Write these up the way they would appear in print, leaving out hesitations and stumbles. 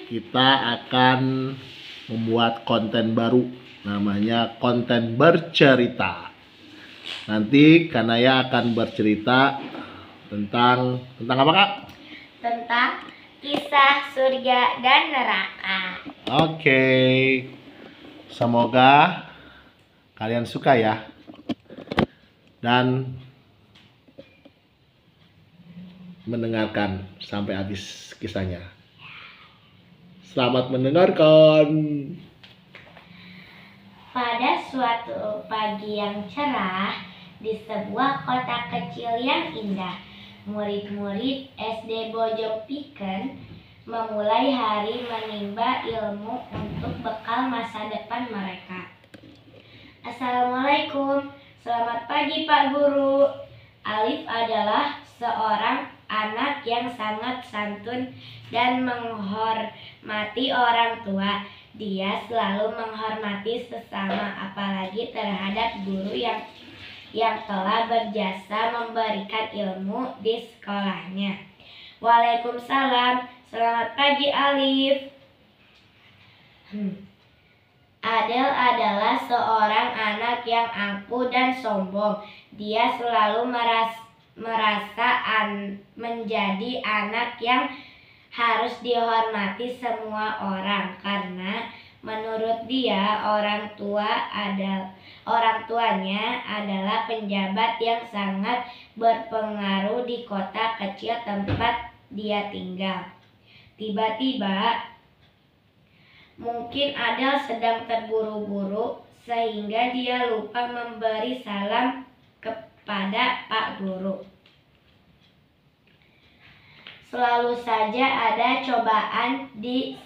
kita akan membuat konten baru, namanya konten bercerita. Nanti Kanaya akan bercerita tentang apa, Kak? Tentang kisah surga dan neraka. Oke. Semoga kalian suka ya. Dan mendengarkan sampai habis kisahnya. Selamat mendengarkan. Pada suatu pagi yang cerah, di sebuah kota kecil yang indah, murid-murid SD Bojong Piken memulai hari menimba ilmu untuk bekal masa depan mereka. Assalamualaikum, selamat pagi Pak Guru. Alif adalah seorang anak yang sangat santun dan menghormati orang tua. Dia selalu menghormati sesama, apalagi terhadap guru yang telah berjasa memberikan ilmu di sekolahnya. Waalaikumsalam, selamat pagi Alif. Adel adalah seorang anak yang angkuh dan sombong. Dia selalu merasa menjadi anak yang harus dihormati semua orang, karena menurut dia orang tuanya adalah penjabat yang sangat berpengaruh di kota kecil tempat dia tinggal. Tiba-tiba mungkin Adel sedang terburu-buru sehingga dia lupa memberi salam kepada Pak Guru. Selalu saja ada cobaan di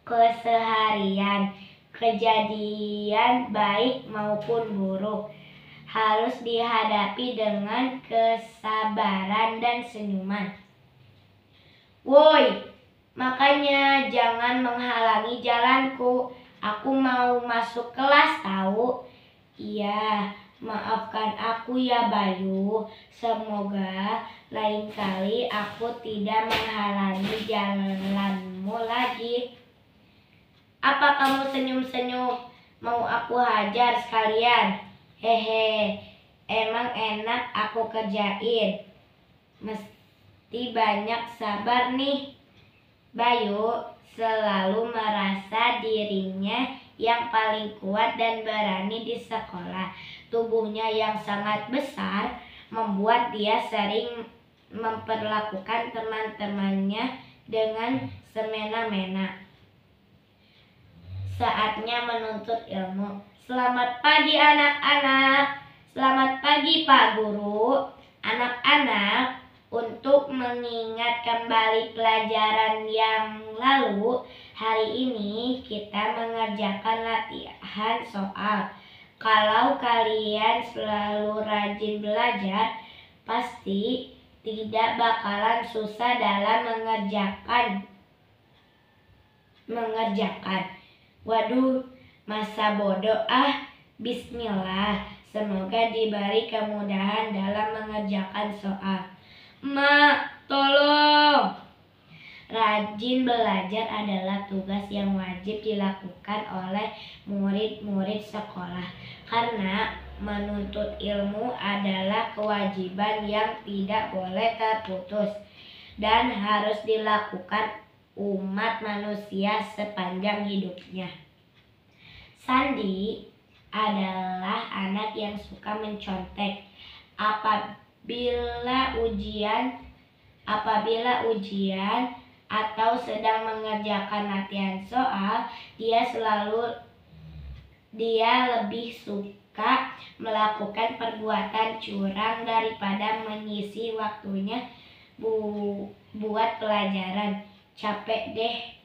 keseharian, kejadian baik maupun buruk harus dihadapi dengan kesabaran dan senyuman. Woi, makanya jangan menghalangi jalanku. Aku mau masuk kelas tahu. Iya, maafkan aku ya Bayu. Semoga lain kali aku tidak menghalangi jalanmu lagi. Apa kamu senyum-senyum? Mau aku hajar sekalian? Hehe, emang enak aku kerjain. Mesti banyak sabar nih. Bayu selalu merasa dirinya yang paling kuat dan berani di sekolah. Tubuhnya yang sangat besar membuat dia sering memperlakukan teman-temannya dengan semena-mena. Saatnya menuntut ilmu. Selamat pagi anak-anak. Selamat pagi Pak Guru. Anak-anak, untuk mengingat kembali pelajaran yang lalu, hari ini kita mengerjakan latihan soal. Kalau kalian selalu rajin belajar, pasti tidak bakalan susah dalam mengerjakan. Waduh, masa bodoh ah. Bismillah, semoga diberi kemudahan dalam mengerjakan soal. Mak, tolong. Rajin belajar adalah tugas yang wajib dilakukan oleh murid-murid sekolah, karena menuntut ilmu adalah kewajiban yang tidak boleh terputus dan harus dilakukan umat manusia sepanjang hidupnya. Sandi adalah anak yang suka mencontek. Apabila ujian atau sedang mengerjakan latihan soal, dia lebih suka melakukan perbuatan curang daripada mengisi waktunya buat pelajaran. Capek deh.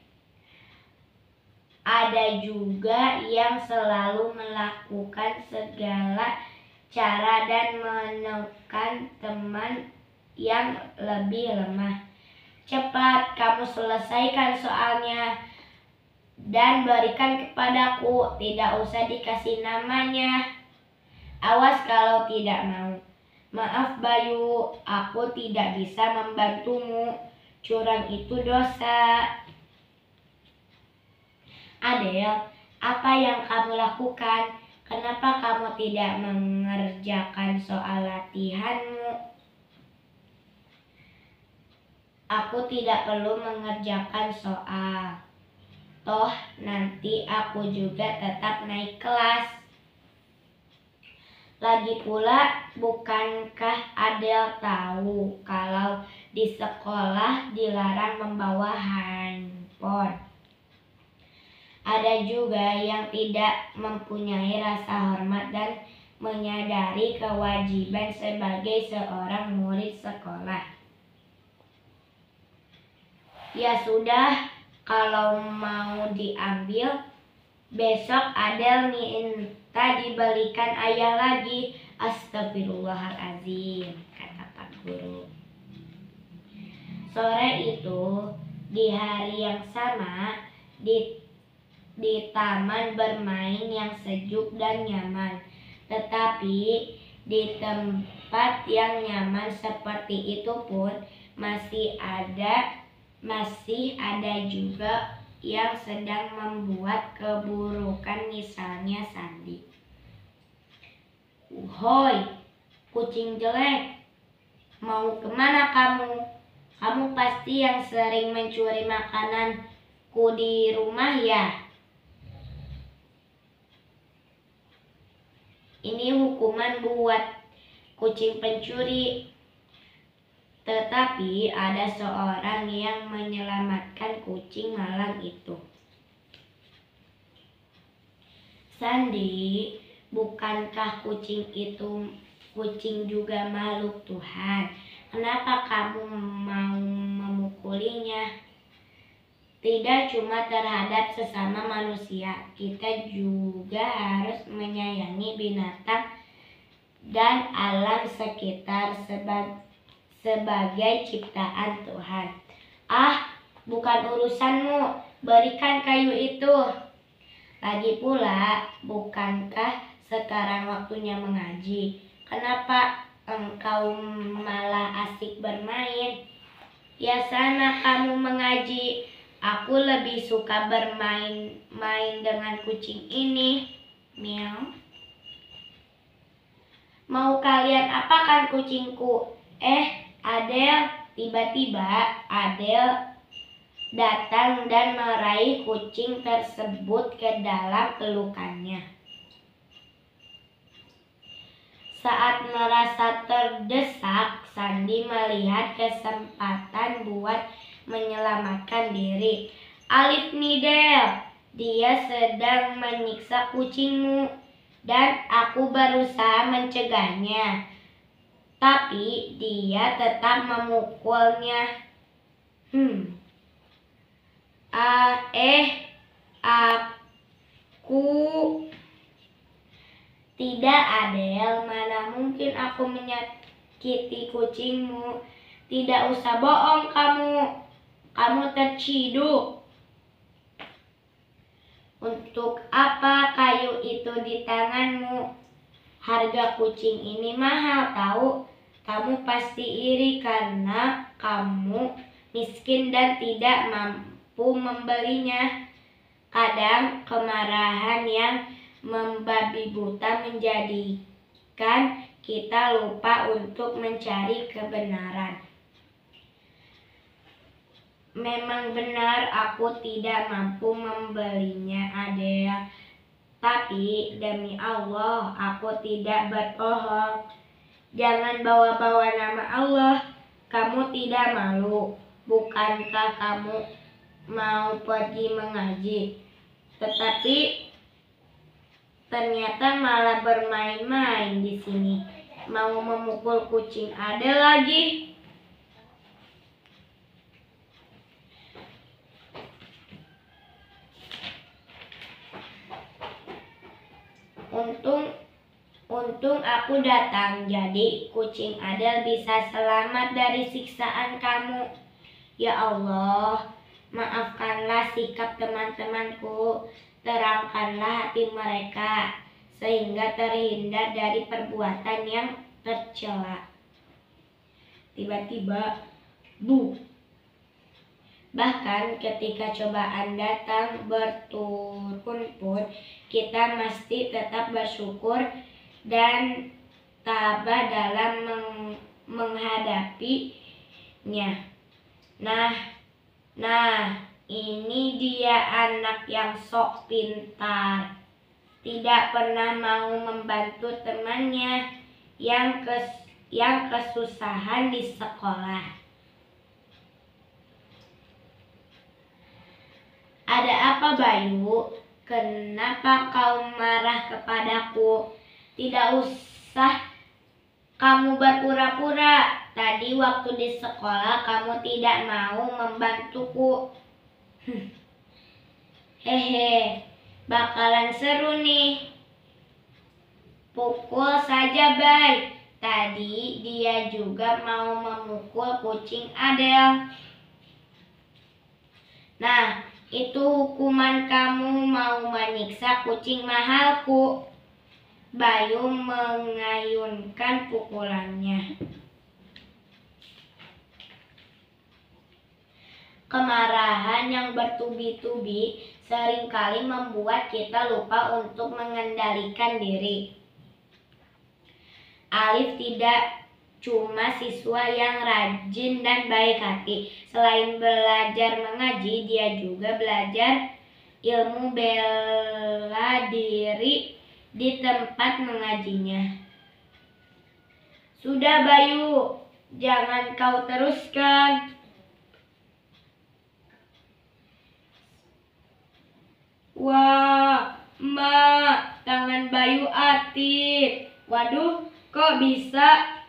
Ada juga yang selalu melakukan segala cara dan menekan teman yang lebih lemah. Cepat, kamu selesaikan soalnya dan berikan kepadaku. Tidak usah dikasih namanya. Awas kalau tidak mau. Maaf Bayu, aku tidak bisa membantumu. curang itu dosa. Adel, apa yang kamu lakukan? Kenapa kamu tidak mengerjakan soal latihanmu? Aku tidak perlu mengerjakan soal. Toh nanti aku juga tetap naik kelas. Lagi pula, bukankah Adel tahu kalau di sekolah dilarang membawa handphone? Ada juga yang tidak mempunyai rasa hormat dan menyadari kewajiban sebagai seorang murid sekolah. Ya sudah, kalau mau diambil, besok Adel minta dibelikan ayah lagi. Astagfirullahaladzim, kata Pak Guru. Sore itu, di hari yang sama, di taman bermain yang sejuk dan nyaman. Tetapi di tempat yang nyaman seperti itu pun masih ada juga yang sedang membuat keburukan, misalnya Sandi. Hoi, kucing jelek, mau kemana kamu? Kamu pasti yang sering mencuri makananku di rumah ya? Ini hukuman buat kucing pencuri. Tetapi ada seorang yang menyelamatkan kucing malang itu. Sandi, bukankah kucing juga makhluk Tuhan? Kenapa kamu mau memukulinya? Tidak cuma terhadap sesama manusia, kita juga harus menyayangi binatang dan alam sekitar sebagai ciptaan Tuhan. Ah, bukan urusanmu, berikan kayu itu. Lagi pula, bukankah sekarang waktunya mengaji? Kenapa engkau malah asik bermain? Ya sana kamu mengaji, aku lebih suka bermain dengan kucing ini. Miau. Mau kalian apakan kucingku? Adel, tiba-tiba Adel datang dan meraih kucing tersebut ke dalam pelukannya. Saat merasa terdesak, Sandi melihat kesempatan buat menyelamatkan diri. Alif Nidel, dia sedang menyiksa kucingmu dan aku berusaha mencegahnya. Tapi dia tetap memukulnya. Aku tidak, Adel. Mana mungkin aku menyakiti kucingmu. Tidak usah bohong kamu. Kamu terciduk. Untuk apa kayu itu di tanganmu? Harga kucing ini mahal tahu. Kamu pasti iri karena kamu miskin dan tidak mampu membelinya. Kadang kemarahan yang membabi buta menjadikan kita lupa untuk mencari kebenaran. Memang benar aku tidak mampu membelinya, Adel. Tapi demi Allah aku tidak berbohong. Jangan bawa-bawa nama Allah. Kamu tidak malu? Bukankah kamu mau pergi mengaji? Tetapi ternyata malah bermain-main di sini. Mau memukul kucing Adel lagi. Untung aku datang, jadi kucing Adel bisa selamat dari siksaan kamu. Ya Allah, maafkanlah sikap teman-temanku, terangkanlah hati mereka, sehingga terhindar dari perbuatan yang tercela. Tiba-tiba, bu, Bahkan ketika cobaan datang berturut-turut, kita mesti tetap bersyukur dan tabah dalam menghadapinya. Nah, ini dia anak yang sok pintar. Tidak pernah mau membantu temannya yang kesusahan di sekolah. Ada apa, Bayu? Kenapa kau marah kepadaku? Tidak usah kamu berpura-pura. Tadi waktu di sekolah kamu tidak mau membantuku. Hehe, bakalan seru nih. Pukul saja, Bay. Tadi dia juga mau memukul kucing Adel. Nah, itu hukuman kamu mau menyiksa kucing mahalku. Bayu mengayunkan pukulannya. Kemarahan yang bertubi-tubi seringkali membuat kita lupa untuk mengendalikan diri. Alif tidak cuma siswa yang rajin dan baik hati. Selain belajar mengaji, dia juga belajar ilmu bela diri di tempat mengajinya. Sudah, Bayu, jangan kau teruskan. Wah, Mak, tangan Bayu aktif. Waduh, kok bisa?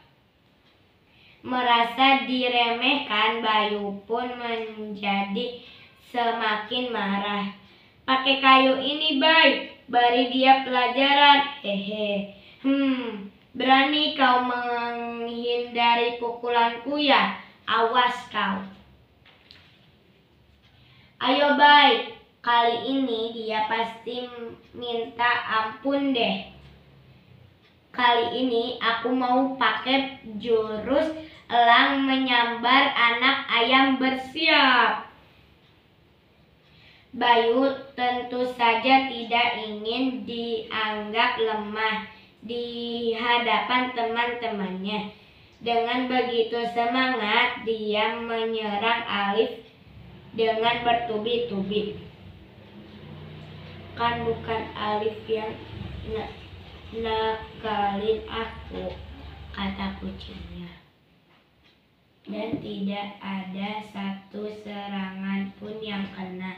Merasa diremehkan, Bayu pun menjadi semakin marah. Pakai kayu ini, Bay, beri dia pelajaran. Hehe. Berani kau menghindari pukulanku ya? Awas kau. Ayo, Bay, kali ini dia pasti minta ampun deh. Kali ini aku mau pakai jurus elang menyambar anak ayam bersiap. Bayu tentu saja tidak ingin dianggap lemah di hadapan teman-temannya. Dengan begitu semangat, dia menyerang Alif dengan bertubi-tubi. Kan bukan Alif yang nakalin aku, kata kucingnya. Dan tidak ada satu serangan pun yang kena.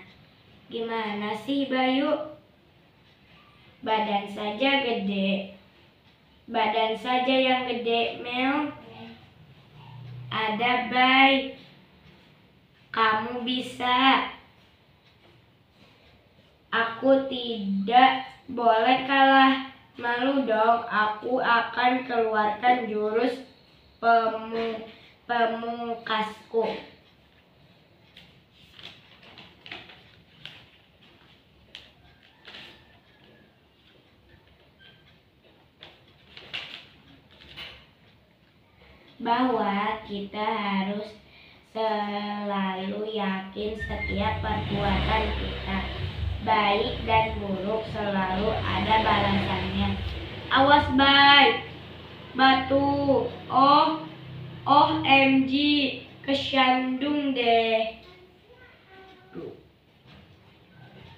Gimana sih, Bayu? Badan saja yang gede, Mel. Ada, Bay. Kamu bisa. Aku tidak boleh kalah. Malu dong, aku akan keluarkan jurus pemungkasku. Bahwa kita harus selalu yakin setiap perbuatan kita, baik dan buruk, selalu ada balasannya. Awas, Bay, batu. OMG, kesandung deh.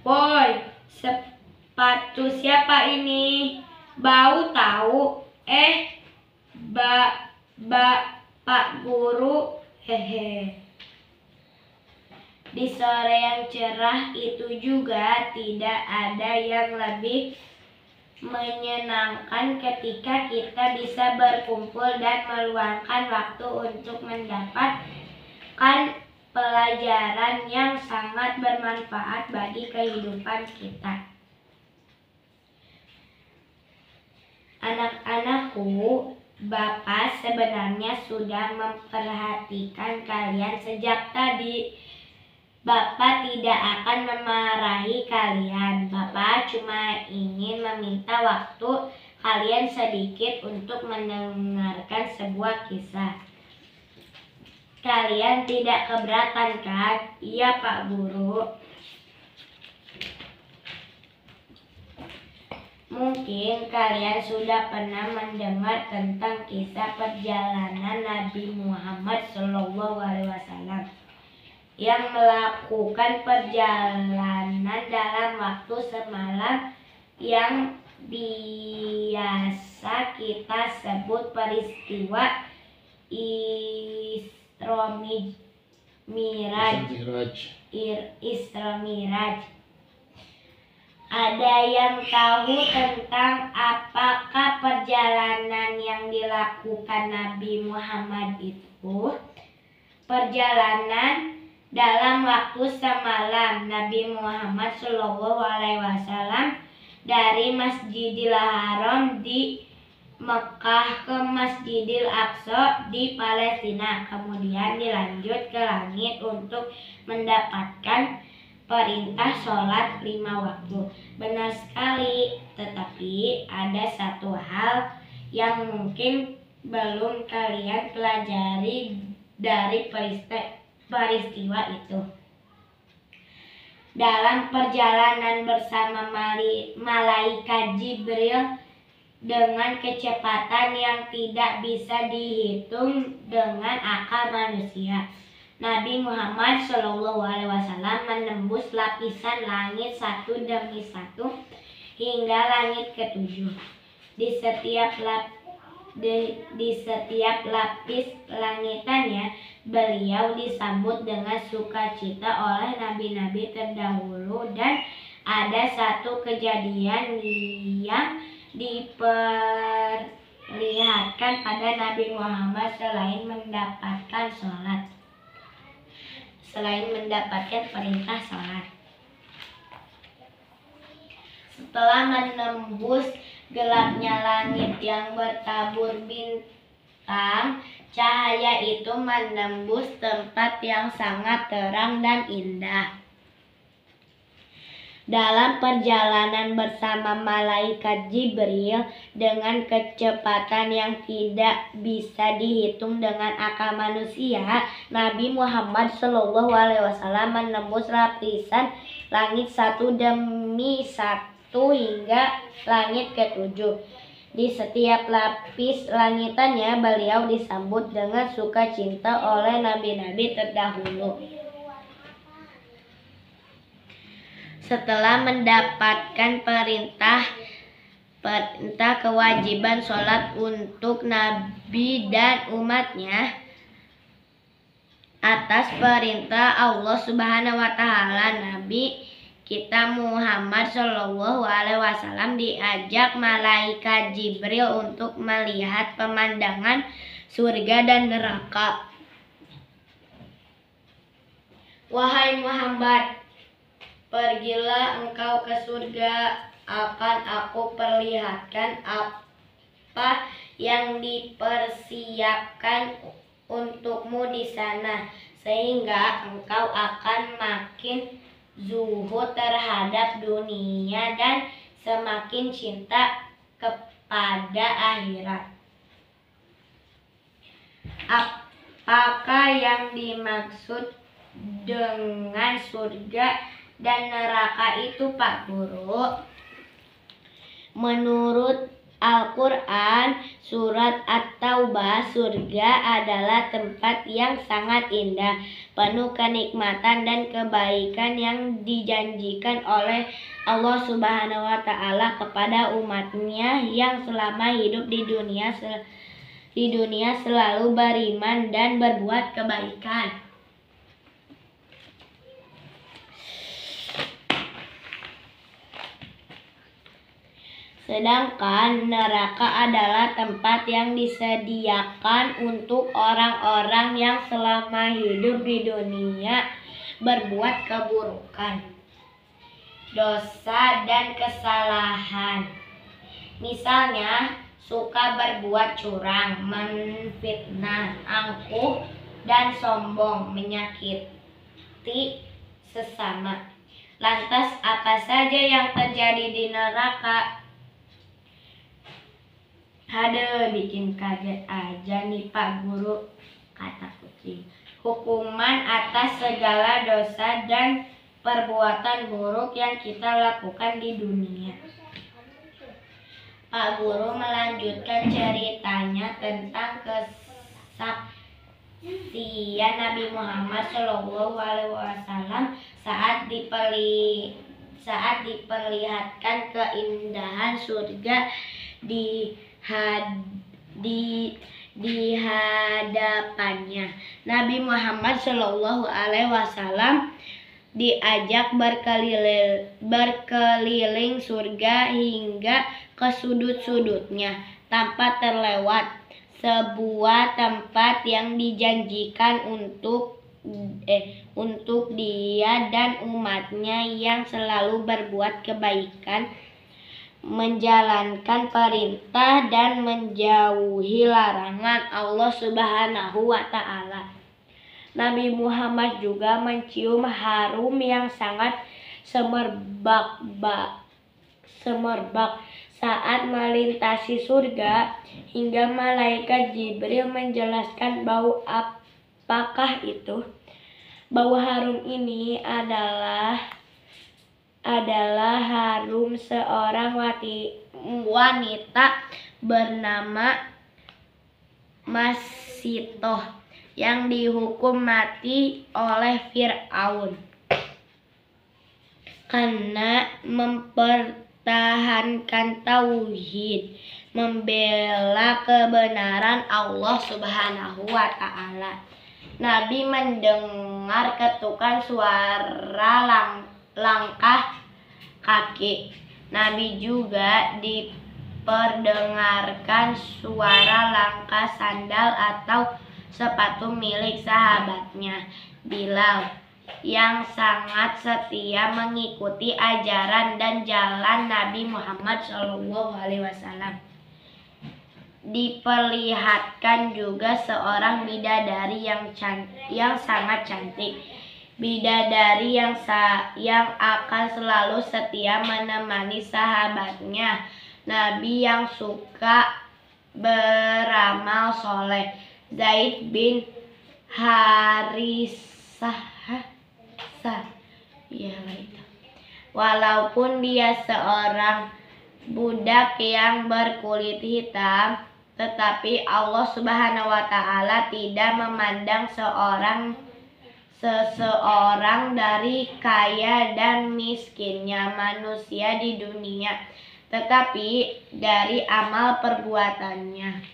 Boy, sepatu siapa ini? Bau tahu. Pak Guru. Hehe. Di sore yang cerah itu juga tidak ada yang lebih menyenangkan ketika kita bisa berkumpul dan meluangkan waktu untuk mendapatkan pelajaran yang sangat bermanfaat bagi kehidupan kita. Anak-anakku, Bapak sebenarnya sudah memperhatikan kalian sejak tadi. Bapak tidak akan memarahi kalian. Bapak cuma ingin meminta waktu kalian sedikit untuk mendengarkan sebuah kisah. Kalian tidak keberatan kan? Iya Pak Guru. Mungkin kalian sudah pernah mendengar tentang kisah perjalanan Nabi Muhammad SAW yang melakukan perjalanan dalam waktu semalam yang biasa kita sebut peristiwa Isra Miraj. Ada yang tahu tentang apakah perjalanan yang dilakukan Nabi Muhammad itu? Perjalanan dalam waktu semalam Nabi Muhammad SAW dari Masjidil Haram di Mekah ke Masjidil Aqsa di Palestina, kemudian dilanjut ke langit untuk mendapatkan perintah sholat 5 waktu. Benar sekali, tetapi ada satu hal yang mungkin belum kalian pelajari dari peristiwa itu. Dalam perjalanan bersama malaikat Jibril dengan kecepatan yang tidak bisa dihitung dengan akal manusia, Nabi Muhammad SAW menembus lapisan langit satu demi satu hingga langit ke-7. Di setiap lapis langitannya, beliau disambut dengan sukacita oleh nabi-nabi terdahulu, dan ada satu kejadian yang diperlihatkan pada Nabi Muhammad selain mendapatkan perintah sholat. Setelah menembus gelapnya langit yang bertabur bintang, cahaya itu menembus tempat yang sangat terang dan indah. Dalam perjalanan bersama malaikat Jibril dengan kecepatan yang tidak bisa dihitung dengan akal manusia, Nabi Muhammad SAW menembus lapisan langit satu demi satu hingga langit ke-7. Di setiap lapis langitannya, beliau disambut dengan sukacita oleh nabi-nabi terdahulu. Setelah mendapatkan perintah kewajiban sholat untuk Nabi dan umatnya atas perintah Allah Subhanahu wa Ta'ala, Nabi kita Muhammad SAW diajak malaikat Jibril untuk melihat pemandangan surga dan neraka. Wahai Muhammad, pergilah engkau ke surga, akan aku perlihatkan apa yang dipersiapkan untukmu di sana, sehingga engkau akan makin zuhud terhadap dunia dan semakin cinta kepada akhirat. Apakah yang dimaksud dengan surga dan neraka itu, Pak Guru? Menurut Al-Quran surat At-Taubah, surga adalah tempat yang sangat indah, penuh kenikmatan dan kebaikan yang dijanjikan oleh Allah Subhanahu wa Ta'ala kepada umatnya yang selama hidup di dunia selalu beriman dan berbuat kebaikan. Sedangkan neraka adalah tempat yang disediakan untuk orang-orang yang selama hidup di dunia berbuat keburukan, dosa dan kesalahan. Misalnya suka berbuat curang, menfitnah, angkuh dan sombong, menyakiti sesama. Lantas apa saja yang terjadi di neraka? Aduh, bikin kaget aja nih Pak Guru, kata kucing. hukuman atas segala dosa dan perbuatan buruk yang kita lakukan di dunia. Pak Guru melanjutkan ceritanya tentang kesaksian Nabi Muhammad SAW saat diperlihatkan keindahan surga di hadapannya. Nabi Muhammad SAW diajak berkeliling surga hingga ke sudut-sudutnya tanpa terlewat sebuah tempat yang dijanjikan untuk dia dan umatnya yang selalu berbuat kebaikan, menjalankan perintah dan menjauhi larangan Allah Subhanahu wa Ta'ala. Nabi Muhammad juga mencium harum yang sangat semerbak saat melintasi surga, hingga malaikat Jibril menjelaskan bau apakah itu. Bau harum ini adalah harum seorang wanita bernama Masitoh yang dihukum mati oleh Fir'aun karena mempertahankan tauhid, membela kebenaran Allah Subhanahu wa Ta'ala. Nabi mendengar ketukan suara langkah kaki. Nabi juga diperdengarkan suara langkah sandal atau sepatu milik sahabatnya Bilal yang sangat setia mengikuti ajaran dan jalan Nabi Muhammad SAW. Diperlihatkan juga seorang bidadari yang sangat cantik. Bidadari yang akan selalu setia menemani sahabatnya Nabi yang suka beramal soleh, Zaid bin Harisah. Walaupun dia seorang budak yang berkulit hitam, tetapi Allah Subhanahu wa Ta'ala tidak memandang seseorang dari kaya dan miskinnya manusia di dunia, tetapi dari amal perbuatannya.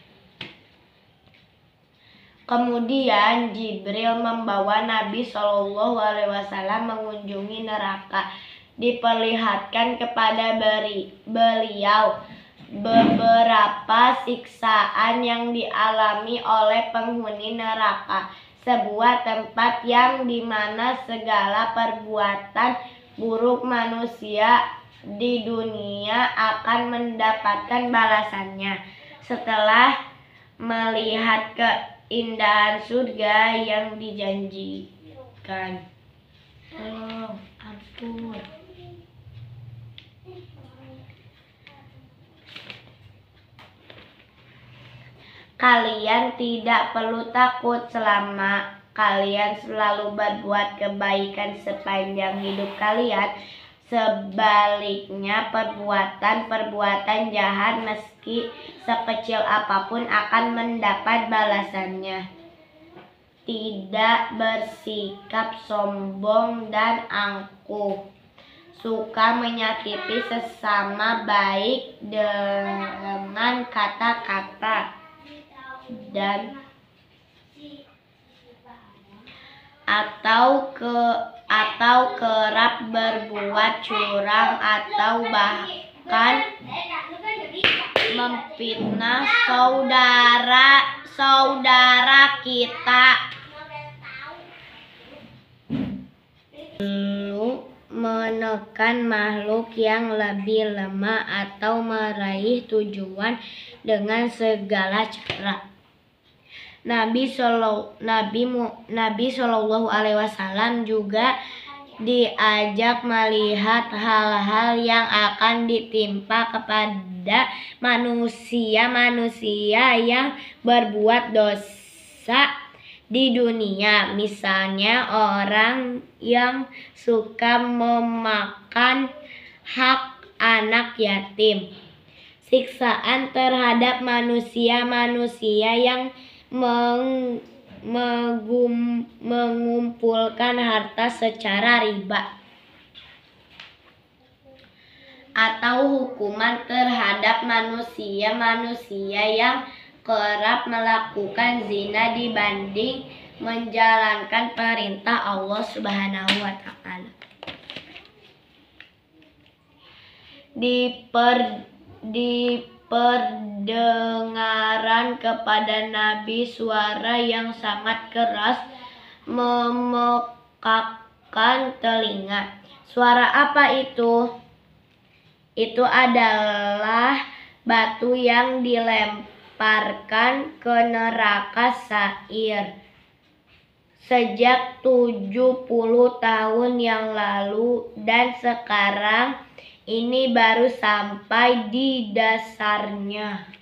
Kemudian Jibril membawa Nabi SAW mengunjungi neraka. Diperlihatkan kepada beliau beberapa siksaan yang dialami oleh penghuni neraka, sebuah tempat yang dimana segala perbuatan buruk manusia di dunia akan mendapatkan balasannya. Setelah melihat keindahan surga yang dijanjikan, kalian tidak perlu takut selama kalian selalu berbuat kebaikan sepanjang hidup kalian. Sebaliknya, perbuatan jahat meski sekecil apapun akan mendapat balasannya. Tidak bersikap sombong dan angkuh, suka menyakiti sesama baik dengan kata-kata atau kerap berbuat curang atau bahkan memfitnah saudara kita. Lalu menekan makhluk yang lebih lemah atau meraih tujuan dengan segala cara. Nabi SAW juga diajak melihat hal-hal yang akan ditimpa kepada manusia yang berbuat dosa di dunia, misalnya orang yang suka memakan hak anak yatim, siksaan terhadap manusia-manusia yang mengumpulkan harta secara riba, atau hukuman terhadap manusia-manusia yang kerap melakukan zina dibanding menjalankan perintah Allah Subhanahu wa taala. Diperdengaran kepada Nabi suara yang sangat keras memekakkan telinga. Suara apa itu? Itu adalah batu yang dilemparkan ke neraka Sa'ir sejak 70 tahun yang lalu, dan sekarang ini baru sampai di dasarnya.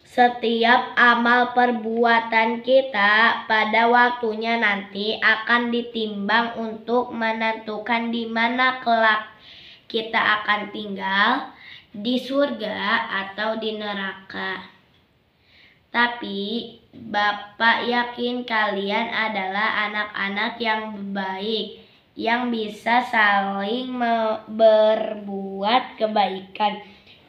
Setiap amal perbuatan kita pada waktunya nanti akan ditimbang untuk menentukan di mana kelak kita akan tinggal, di surga atau di neraka. Tapi Bapak yakin kalian adalah anak-anak yang baik, yang bisa saling berbuat kebaikan,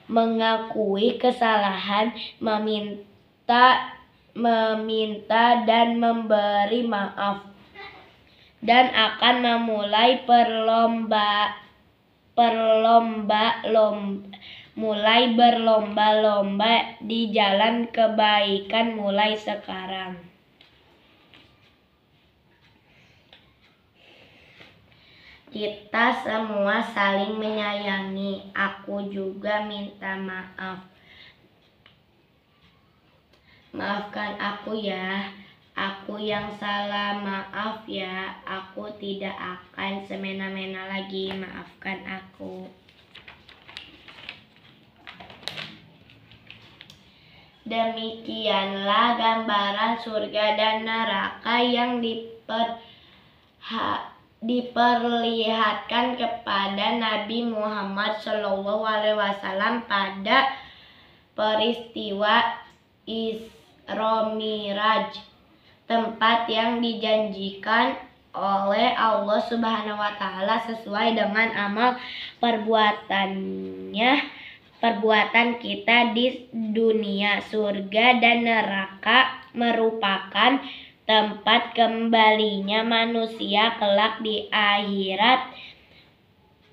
mengakui kesalahan, meminta dan memberi maaf, dan akan memulai berlomba-lomba di jalan kebaikan mulai sekarang. Kita semua saling menyayangi. Aku juga minta maaf. Maafkan aku ya. Aku yang salah, maaf ya. Aku tidak akan semena-mena lagi. Maafkan aku. Demikianlah gambaran surga dan neraka yang diperlihatkan kepada Nabi Muhammad SAW pada peristiwa Isra Miraj, tempat yang dijanjikan oleh Allah Subhanahu wa taala sesuai dengan amal perbuatan kita di dunia. Surga dan neraka merupakan tempat kembalinya manusia kelak di akhirat.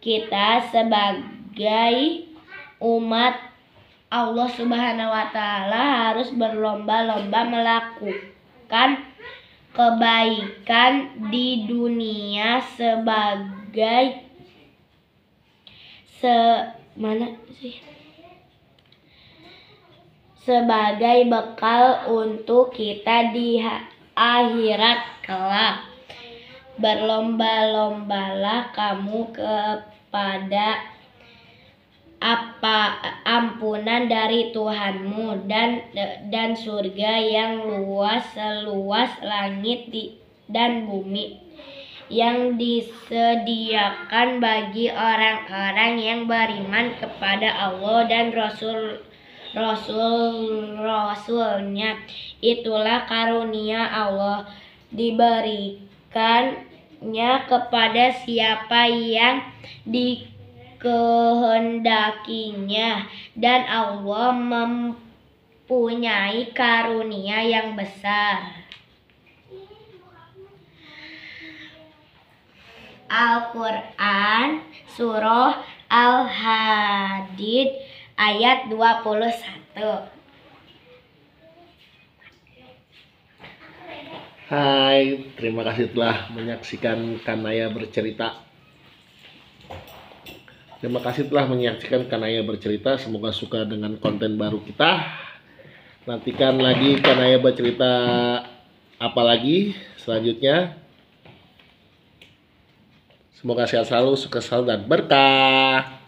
Kita sebagai umat Allah Subhanahu wa taala harus berlomba-lomba melakukan kebaikan di dunia sebagai bekal untuk kita di akhirat kelak. Berlomba-lombalah kamu kepada ampunan dari Tuhanmu dan surga yang luas seluas langit dan bumi, yang disediakan bagi orang-orang yang beriman kepada Allah dan Rasul-Rasulnya. Itulah karunia Allah, diberikannya kepada siapa yang dikehendakinya, dan Allah mempunyai karunia yang besar. Al-Quran Surah Al-Hadid ayat 21. Hai, terima kasih telah menyaksikan Kanaya Bercerita. Terima kasih telah menyaksikan Kanaya Bercerita. Semoga suka dengan konten baru kita. Nantikan lagi Kanaya Bercerita apa lagi selanjutnya. Semoga sehat selalu, sukses selalu, dan berkah.